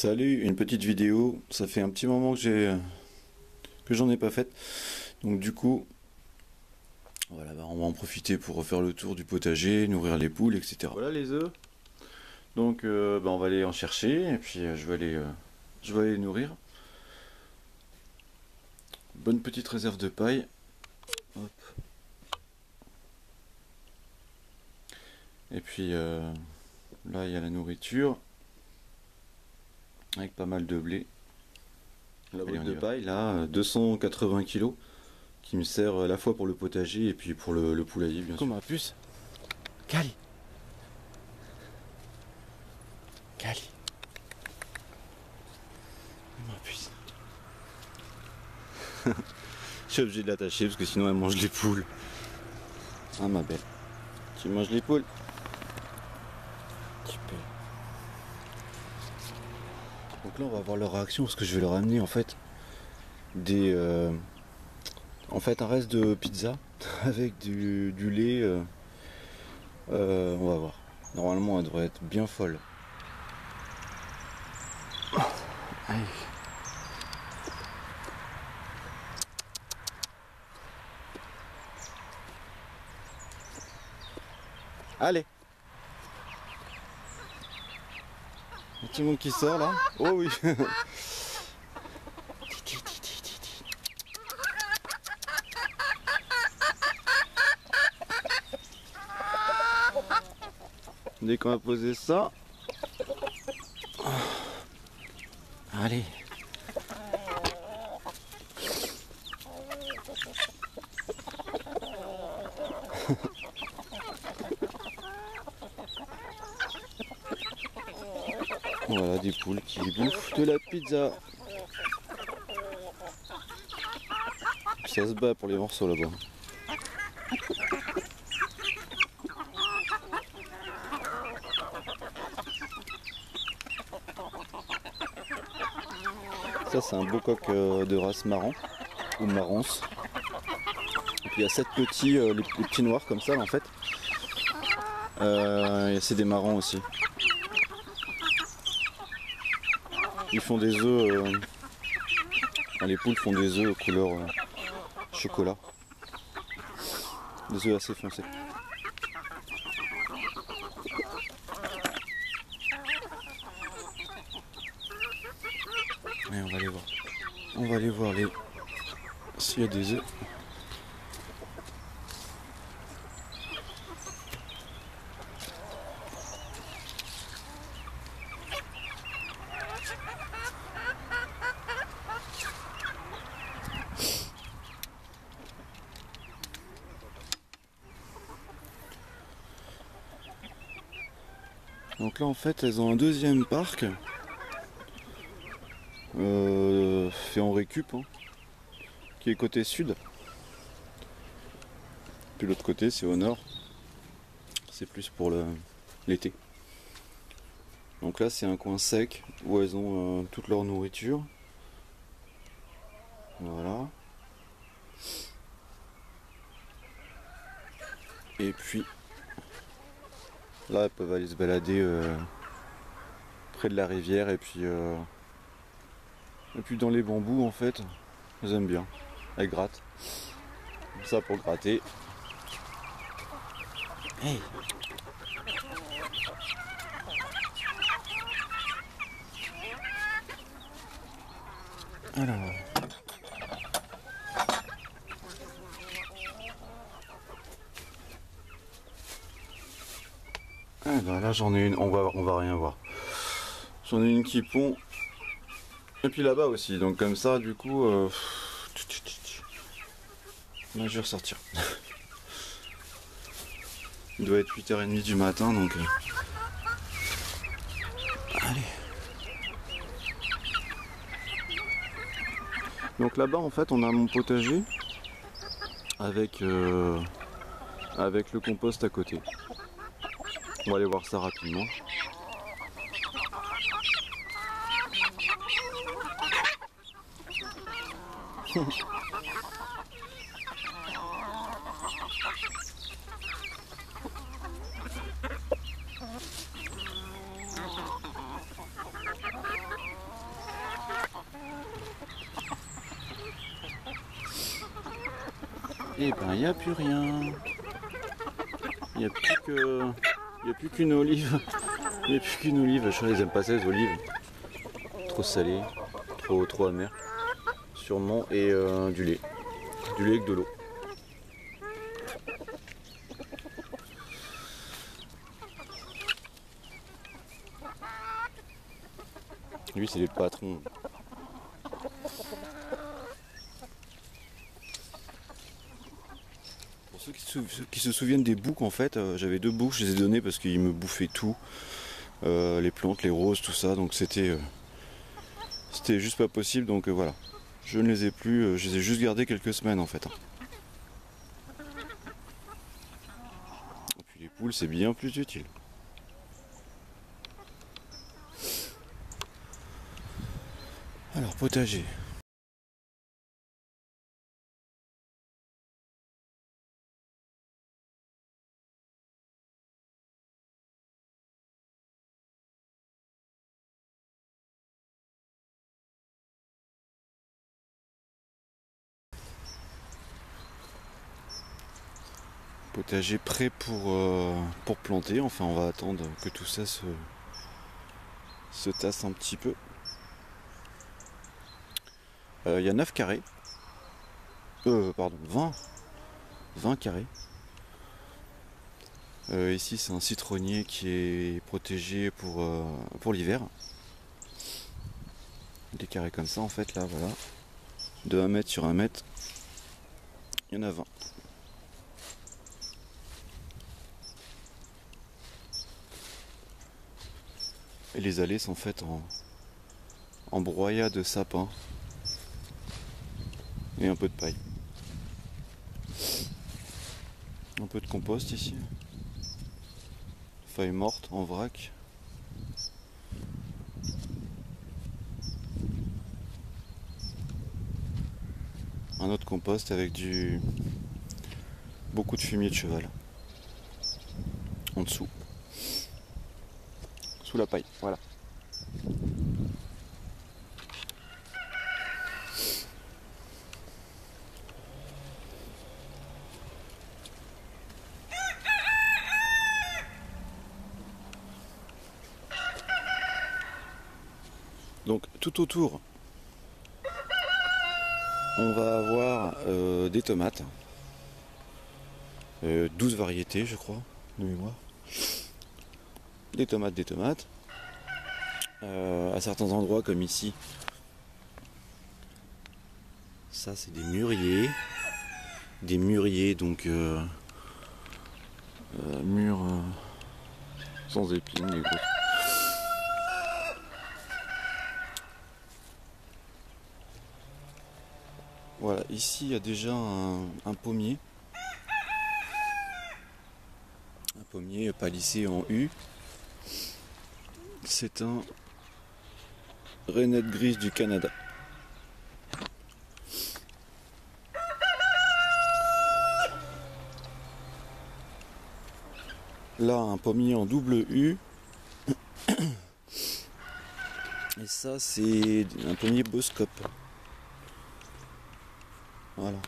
Salut, une petite vidéo, ça fait un petit moment que j'en ai pas faite. Donc du coup, voilà, on va en profiter pour refaire le tour du potager, nourrir les poules, etc. Voilà les œufs. Donc on va aller en chercher et puis je vais aller les nourrir. Bonne petite réserve de paille. Hop. Et puis là il y a la nourriture avec pas mal de blé. La boîte de paille là, 280 kg, qui me sert à la fois pour le potager et puis pour le poulailler bien sûr. Comme ma puce. Cali. Cali. Ma puce. Je suis obligé de l'attacher parce que sinon elle mange les poules. Ah ma belle. Tu manges les poules? Super. Donc là on va voir leur réaction parce que je vais leur amener en fait un reste de pizza avec du lait. On va voir. Normalement elle devrait être bien folle. Aïe. Allez. Un petit monde qui sort là. Oh oui. Dès qu'on va poser ça. Allez. Voilà des poules qui bouffent de la pizza. Ça se bat pour les morceaux là-bas. Ça c'est un beau coq de race marran ou marrance. Et puis il y a 7 petits, les petits noirs comme ça là, en fait. C'est des marrons aussi. Ils font des œufs. Les poules font des œufs couleur chocolat. Des œufs assez foncés. Et on va aller voir. On va aller voir s'il y a des œufs. Donc là en fait elles ont un deuxième parc fait en récup hein, qui est côté sud. Puis l'autre côté c'est au nord. C'est plus pour l'été. Donc là c'est un coin sec où elles ont toute leur nourriture. Voilà. Et puis là elles peuvent aller se balader près de la rivière et puis dans les bambous en fait. Elles aiment bien. Elles grattent. Ça pour gratter. Hey. Alors. Ah bah là j'en ai une, on va rien voir. J'en ai une qui pond. Et puis là-bas aussi, donc comme ça du coup là je vais ressortir. Il doit être 8h30 du matin donc allez. Donc là-bas en fait on a mon potager avec le compost à côté. On va aller voir ça rapidement. Et ben il n'y a plus rien. Il n'y a plus que. Il n'y a plus qu'une olive. Il n'y a plus qu'une olive. Je crois qu'ils aiment pas ces olives. Trop salées, trop amères. Sûrement. Et du lait. Du lait avec de l'eau. Lui c'est les patrons. Pour ceux qui se souviennent des boucs, en fait, j'avais 2 boucs, je les ai donnés parce qu'ils me bouffaient tout. Les plantes, les roses, tout ça, donc c'était juste pas possible, donc voilà. Je ne les ai plus, je les ai juste gardés quelques semaines en fait. Et puis les poules c'est bien plus utile. Alors potager. Potager prêt pour planter, enfin on va attendre que tout ça se tasse un petit peu. Il y a 9 carrés. Pardon, 20 carrés. Ici c'est un citronnier qui est protégé pour l'hiver. Des carrés comme ça en fait là, voilà. De 1 mètre sur 1 mètre. Il y en a 20. Et les allées sont faites en broyat de sapin. Et un peu de paille. Un peu de compost ici. Feuilles mortes en vrac. Un autre compost avec beaucoup de fumier de cheval. En dessous. Sous la paille, voilà. Donc tout autour, on va avoir des tomates. 12 variétés je crois, de mémoire. Des tomates. À certains endroits comme ici, ça c'est des mûriers. Des mûriers donc mûrs sans épines, les grosses. Voilà, ici il y a déjà un pommier. Un pommier palissé en U. C'est un rainette grise du Canada. Là, un pommier en double U. Et ça, c'est un pommier Boscope. Voilà.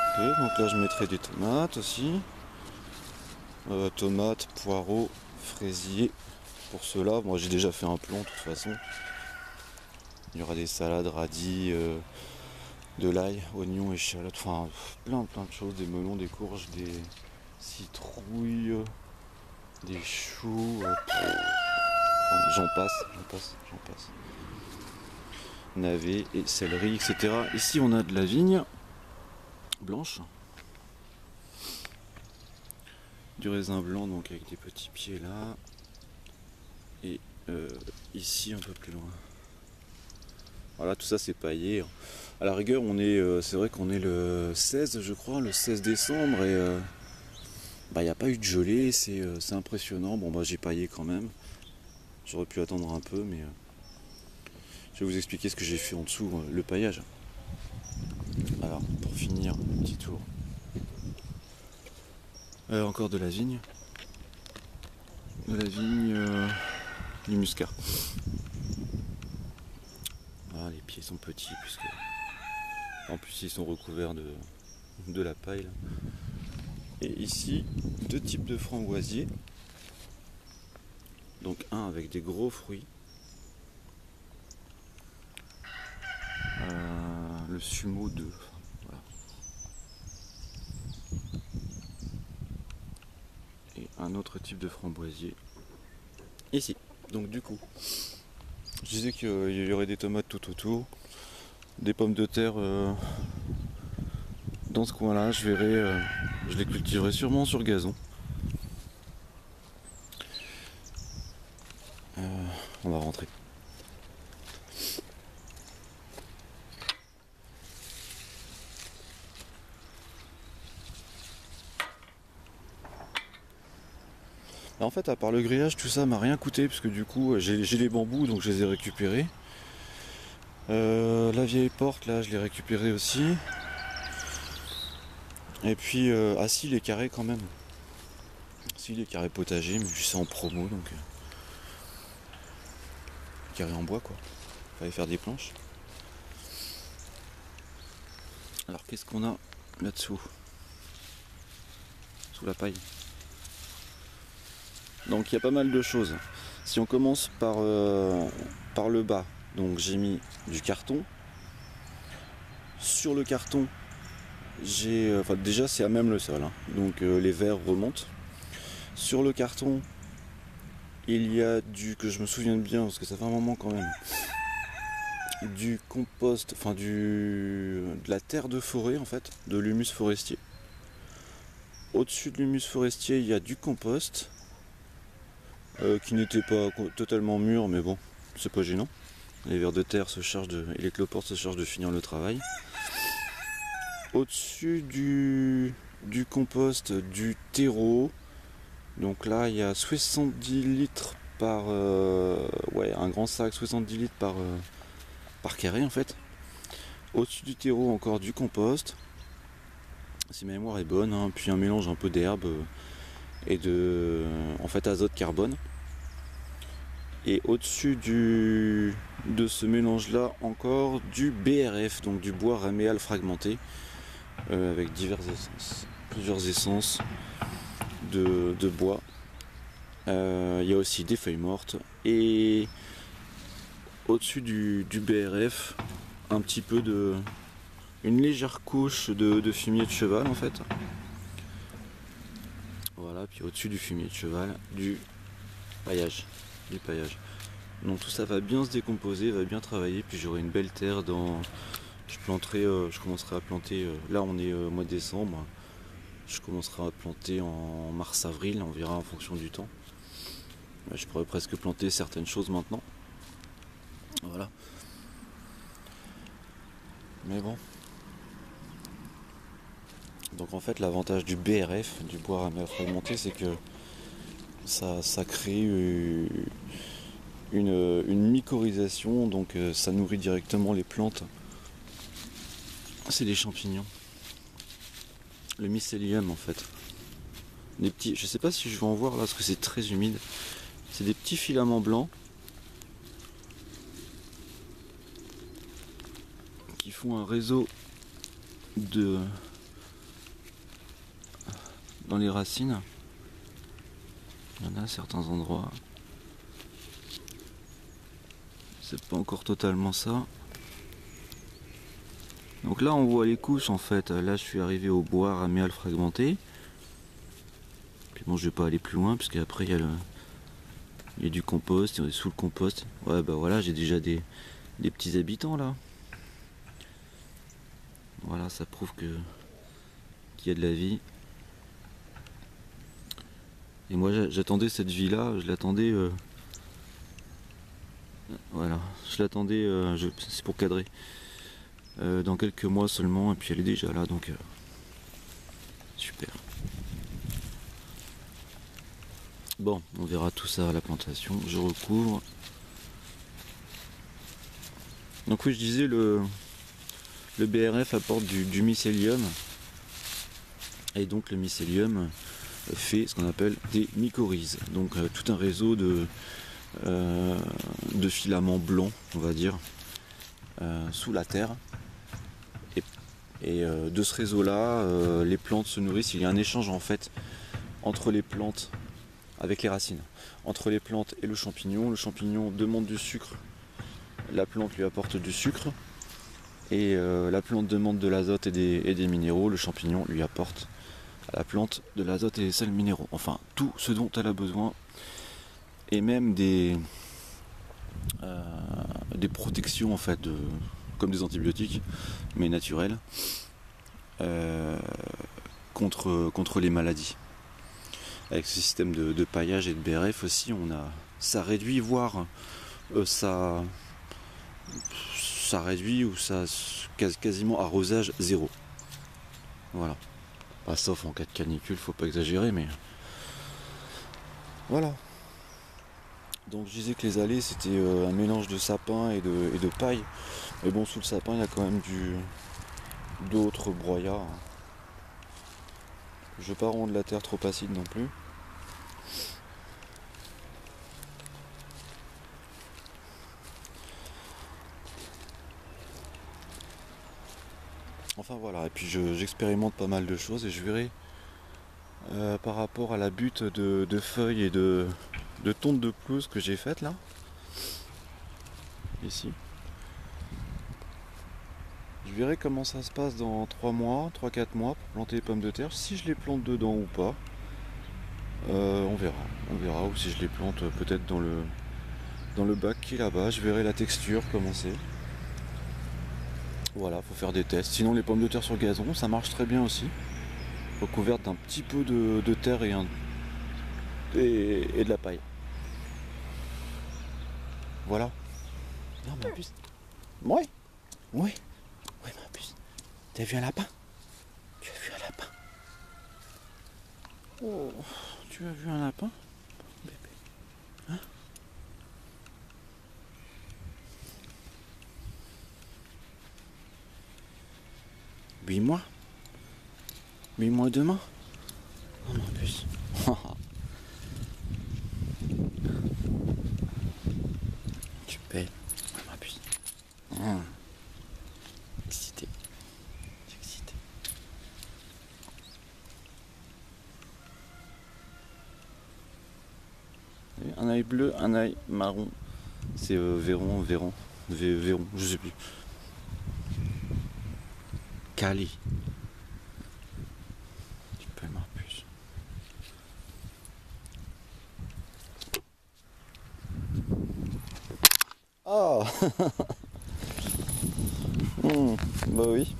Ok, donc là, je mettrai des tomates aussi. Tomates, poireaux, fraisiers. Pour cela, moi j'ai déjà fait un plan de toute façon. Il y aura des salades, radis, de l'ail, oignons, échalotes, enfin plein de choses, des melons, des courges, des citrouilles, des choux, j'en passe. Navets et céleri, etc. Ici on a de la vigne blanche, du raisin blanc donc avec des petits pieds là, et ici un peu plus loin. Voilà, tout ça c'est paillé. À la rigueur, c'est vrai qu'on est le 16, je crois, le 16 décembre, et il n'y a pas eu de gelée, c'est impressionnant. Bon, j'ai paillé quand même. J'aurais pu attendre un peu, mais je vais vous expliquer ce que j'ai fait en dessous, le paillage. Alors, pour finir, un petit tour. Encore de la vigne. De la vigne, du muscat. Voilà, les pieds sont petits, puisque en plus ils sont recouverts de la paille là. Et ici, deux types de framboisiers. Donc un avec des gros fruits. Le Sumo 2. Voilà. Et un autre type de framboisier. Ici. Donc du coup, je disais qu'il y aurait des tomates tout autour. Des pommes de terre dans ce coin là, je verrai, je les cultiverai sûrement sur gazon. On va rentrer. En fait, à part le grillage, tout ça m'a rien coûté parce que du coup j'ai les bambous, donc je les ai récupérés. La vieille porte là, je l'ai récupérée aussi. Et puis ah si, les carrés quand même. Si, les carrés potagers, mais je suis en promo, donc carrés en bois quoi. Fallait faire des planches. Alors qu'est-ce qu'on a là-dessous? Sous la paille. Donc il y a pas mal de choses. Si on commence par le bas, donc j'ai mis du carton. Sur le carton, j'ai, enfin déjà c'est à même le sol, hein. Donc les verres remontent. Sur le carton, il y a du, que je me souvienne bien parce que ça fait un moment quand même, du compost, enfin de la terre de forêt en fait, de l'humus forestier. Au-dessus de l'humus forestier, il y a du compost qui n'était pas totalement mûr, mais bon, c'est pas gênant. Les vers de terre se chargent et les cloportes se chargent de finir le travail. Au-dessus du compost, du terreau. Donc là, il y a 70 litres par... ouais, un grand sac, 70 litres par carré en fait. Au-dessus du terreau, encore du compost. Si ma mémoire est bonne, hein, puis un mélange un peu d'herbe et de... en fait, azote carbone. Et au-dessus de ce mélange-là, encore du BRF, donc du bois raméal fragmenté, avec diverses essences, plusieurs essences de bois. Il y a aussi des feuilles mortes. Et au-dessus du BRF, un petit peu une légère couche de fumier de cheval en fait. Voilà, puis au-dessus du fumier de cheval, du paillage. Donc tout ça va bien se décomposer, va bien travailler, puis j'aurai une belle terre dans... je commencerai à planter, là on est au mois de décembre, je commencerai à planter en mars-avril, on verra en fonction du temps. Je pourrais presque planter certaines choses maintenant. Voilà. Mais bon. Donc en fait l'avantage du BRF, du bois raméal fragmenté, c'est que ça crée une mycorhisation, donc ça nourrit directement les plantes. C'est des champignons. Le mycélium en fait. Des petits, je sais pas si je vais en voir là parce que c'est très humide. C'est des petits filaments blancs qui font un réseau dans les racines. Il y en a à certains endroits. C'est pas encore totalement ça. Donc là on voit les couches en fait. Là je suis arrivé au bois raméal fragmenté. Puis bon, je vais pas aller plus loin parce qu'après il y a du compost, et sous le compost. Ouais bah voilà, j'ai déjà des petits habitants là. Voilà, ça prouve qu'il y a de la vie. Et moi j'attendais cette vie là, je l'attendais voilà, je l'attendais, c'est pour cadrer, dans quelques mois seulement, et puis elle est déjà là, donc super. Bon, on verra tout ça à la plantation, je recouvre. Donc oui, je disais, le BRF apporte du mycélium, et donc le mycélium fait ce qu'on appelle des mycorhizes, donc tout un réseau de filaments blancs, on va dire, sous la terre. Et Et de ce réseau-là, les plantes se nourrissent. Il y a un échange en fait entre les plantes, avec les racines, entre les plantes et le champignon. Le champignon demande du sucre, la plante lui apporte du sucre. Et la plante demande de l'azote et des minéraux, le champignon lui apporte à la plante de l'azote et des sels minéraux. Enfin, tout ce dont elle a besoin. Et même des protections en fait, comme des antibiotiques, mais naturelles, contre les maladies. Avec ce système de paillage et de BRF aussi, ça réduit, voire ça réduit ou ça quasiment arrosage zéro. Voilà. Bah, sauf en cas de canicule, faut pas exagérer, mais voilà. Donc je disais que les allées c'était un mélange de sapin et de paille. Mais bon, sous le sapin il y a quand même d'autres broyats. Je veux pas rendre la terre trop acide non plus. Enfin voilà, et puis j'expérimente pas mal de choses et je verrai par rapport à la butte de feuilles et de tonte de pelouse que j'ai faite là, ici. Je verrai comment ça se passe dans 3 mois, 3-4 mois pour planter les pommes de terre, si je les plante dedans ou pas. On verra, ou si je les plante peut-être dans le bac qui est là-bas, je verrai la texture, comment c'est. Voilà, faut faire des tests. Sinon les pommes de terre sur gazon, ça marche très bien aussi. Recouvertes d'un petit peu de terre et de la paille. Voilà. Non, ma puce. Ouais. Ouais. Ouais, ma puce. T'as vu un lapin? Tu as vu un lapin? Oh, tu as vu un lapin? Bébé. Hein? Huit mois demain? Oh, ma puce. Tu pèles. Ouais, ma puce. Excité. Excité. Un œil bleu, un œil marron. C'est Véron, je sais plus. Cali. Tu peux ma puce. Oh. Bah oui.